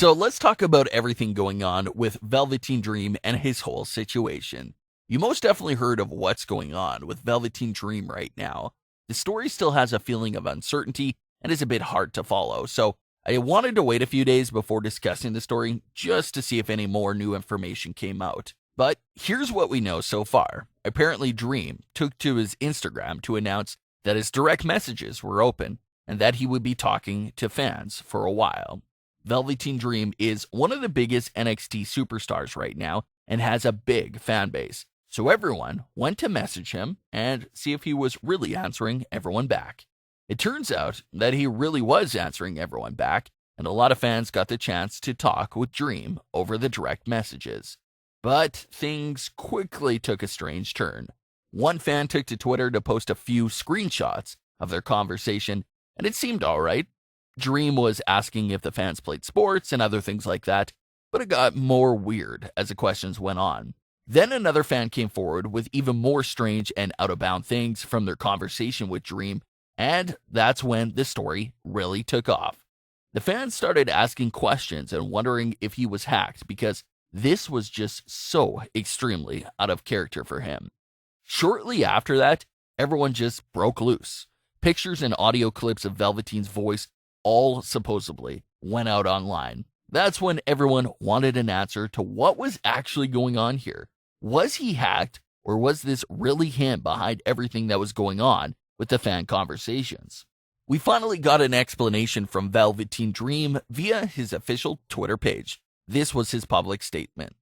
So let's talk about everything going on with Velveteen Dream and his whole situation. You most definitely heard of what's going on with Velveteen Dream right now. The story still has a feeling of uncertainty and is a bit hard to follow, so I wanted to wait a few days before discussing the story just to see if any more new information came out. But here's what we know so far. Apparently Dream took to his Instagram to announce that his direct messages were open and that he would be talking to fans for a while. Velveteen Dream is one of the biggest NXT superstars right now and has a big fan base. So everyone went to message him and see if he was really answering everyone back. It turns out that he really was answering everyone back, and a lot of fans got the chance to talk with Dream over the direct messages. But things quickly took a strange turn. One fan took to Twitter to post a few screenshots of their conversation, and it seemed alright. Dream was asking if the fans played sports and other things like that, but it got more weird as the questions went on. Then another fan came forward with even more strange and out-of-bound things from their conversation with Dream, and that's when the story really took off. The fans started asking questions and wondering if he was hacked because this was just so extremely out of character for him. Shortly after that, everyone just broke loose. Pictures and audio clips of Velveteen's voice all supposedly went out online. That's when everyone wanted an answer to what was actually going on here. Was he hacked, or was this really him behind everything that was going on with the fan conversations? We finally got an explanation from Velveteen Dream via his official Twitter page. This was his public statement.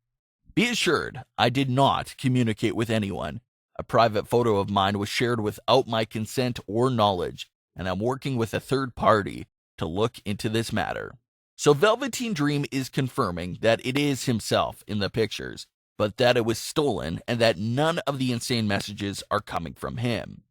"Be assured, I did not communicate with anyone. A private photo of mine was shared without my consent or knowledge, and I'm working with a third party to look into this matter." So Velveteen Dream is confirming that it is himself in the pictures, but that it was stolen and that none of the insane messages are coming from him.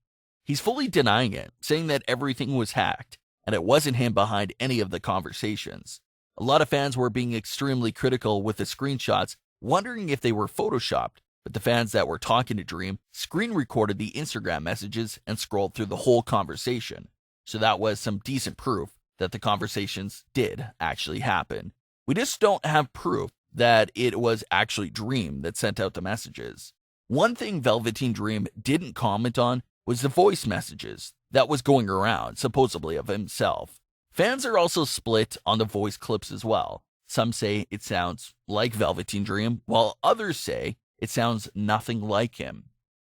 He's fully denying it, saying that everything was hacked and it wasn't him behind any of the conversations. A lot of fans were being extremely critical with the screenshots, wondering if they were photoshopped, but the fans that were talking to Dream screen recorded the Instagram messages and scrolled through the whole conversation. So that was some decent proof that the conversations did actually happen. We just don't have proof that it was actually Dream that sent out the messages. One thing Velveteen Dream didn't comment on was the voice messages that was going around, supposedly of himself. Fans are also split on the voice clips as well. Some say it sounds like Velveteen Dream, while others say it sounds nothing like him.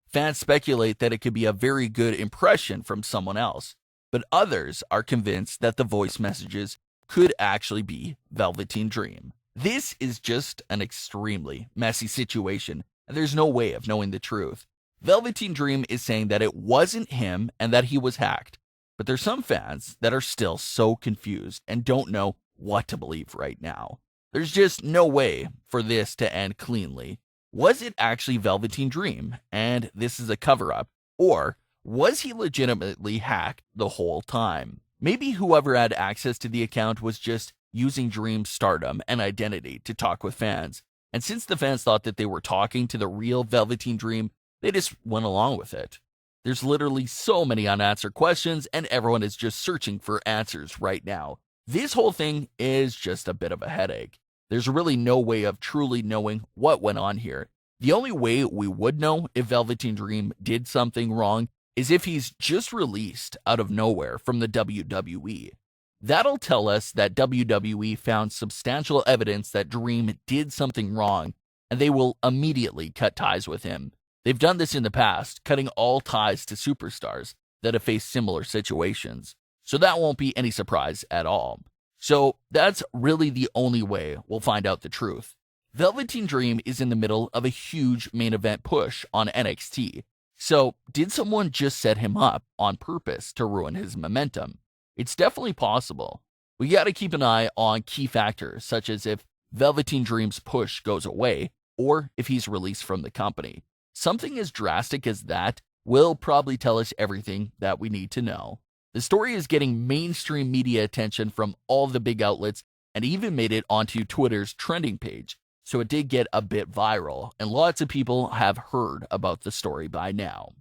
Fans speculate that it could be a very good impression from someone else, but others are convinced that the voice messages could actually be Velveteen Dream. This is just an extremely messy situation, and there's no way of knowing the truth. Velveteen Dream is saying that it wasn't him and that he was hacked, but there's some fans that are still so confused and don't know what to believe right now. There's just no way for this to end cleanly. Was it actually Velveteen Dream, and this is a cover-up, or was he legitimately hacked the whole time? Maybe whoever had access to the account was just using Dream's stardom and identity to talk with fans, and since the fans thought that they were talking to the real Velveteen Dream, they just went along with it. There's literally so many unanswered questions, and everyone is just searching for answers right now. This whole thing is just a bit of a headache. There's really no way of truly knowing what went on here. The only way we would know if Velveteen Dream did something wrong is if he's just released out of nowhere from the WWE. That'll tell us that WWE found substantial evidence that Dream did something wrong, and they will immediately cut ties with him. They've done this in the past, cutting all ties to superstars that have faced similar situations, so that won't be any surprise at all. So that's really the only way we'll find out the truth. Velveteen Dream is in the middle of a huge main event push on NXT. So did someone just set him up on purpose to ruin his momentum? It's definitely possible. We gotta keep an eye on key factors such as if Velveteen Dream's push goes away or if he's released from the company. Something as drastic as that will probably tell us everything that we need to know. The story is getting mainstream media attention from all the big outlets and even made it onto Twitter's trending page, so it did get a bit viral, and lots of people have heard about the story by now.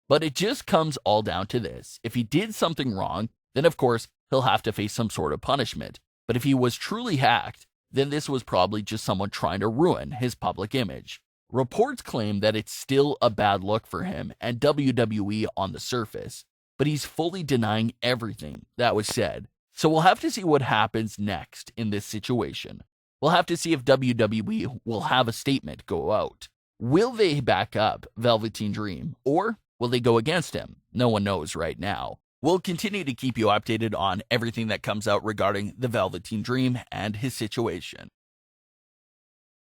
But it just comes all down to this. If he did something wrong, then of course he'll have to face some sort of punishment. But if he was truly hacked, then this was probably just someone trying to ruin his public image. Reports claim that it's still a bad look for him and WWE on the surface, but he's fully denying everything that was said. So we'll have to see what happens next in this situation. We'll have to see if WWE will have a statement go out. Will they back up Velveteen Dream, or will they go against him? No one knows right now. We'll continue to keep you updated on everything that comes out regarding the Velveteen Dream and his situation.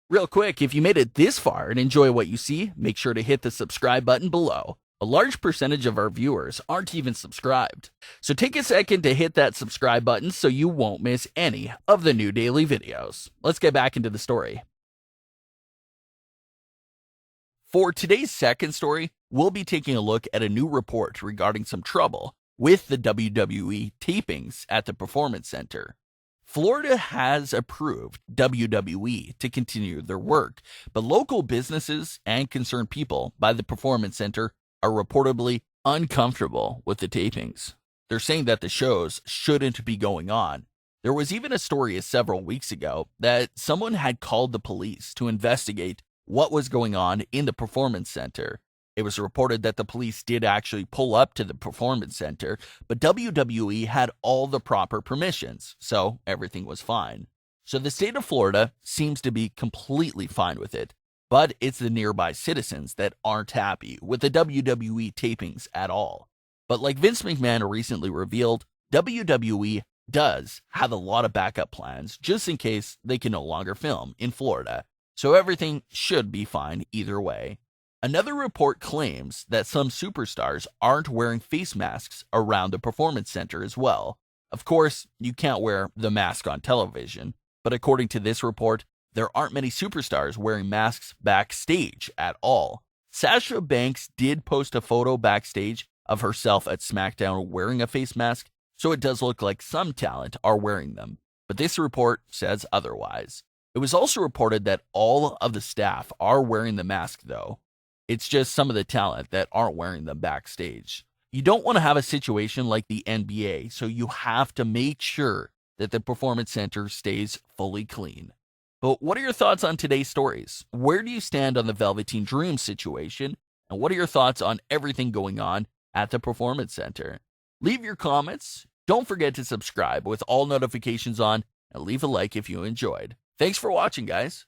Real quick, if you made it this far and enjoy what you see, make sure to hit the subscribe button below. A large percentage of our viewers aren't even subscribed, so take a second to hit that subscribe button so you won't miss any of the new daily videos. Let's get back into the story. For today's second story, we'll be taking a look at a new report regarding some trouble with the WWE tapings at the Performance Center. Florida has approved WWE to continue their work, but local businesses and concerned people by the Performance Center are reportedly uncomfortable with the tapings. They're saying that the shows shouldn't be going on. There was even a story several weeks ago that someone had called the police to investigate what was going on in the Performance Center. It was reported that the police did actually pull up to the Performance Center, but WWE had all the proper permissions, so everything was fine. So the state of Florida seems to be completely fine with it, but it's the nearby citizens that aren't happy with the WWE tapings at all. But like Vince McMahon recently revealed, WWE does have a lot of backup plans just in case they can no longer film in Florida, so everything should be fine either way. Another report claims that some superstars aren't wearing face masks around the Performance Center as well. Of course, you can't wear the mask on television, but according to this report, there aren't many superstars wearing masks backstage at all. Sasha Banks did post a photo backstage of herself at Smackdown wearing a face mask, so it does look like some talent are wearing them, but this report says otherwise. It was also reported that all of the staff are wearing the mask though. It's just some of the talent that aren't wearing them backstage. You don't want to have a situation like the NBA, so you have to make sure that the Performance Center stays fully clean. But what are your thoughts on today's stories? Where do you stand on the Velveteen Dream situation? And what are your thoughts on everything going on at the Performance Center? Leave your comments. Don't forget to subscribe with all notifications on and leave a like if you enjoyed. Thanks for watching, guys.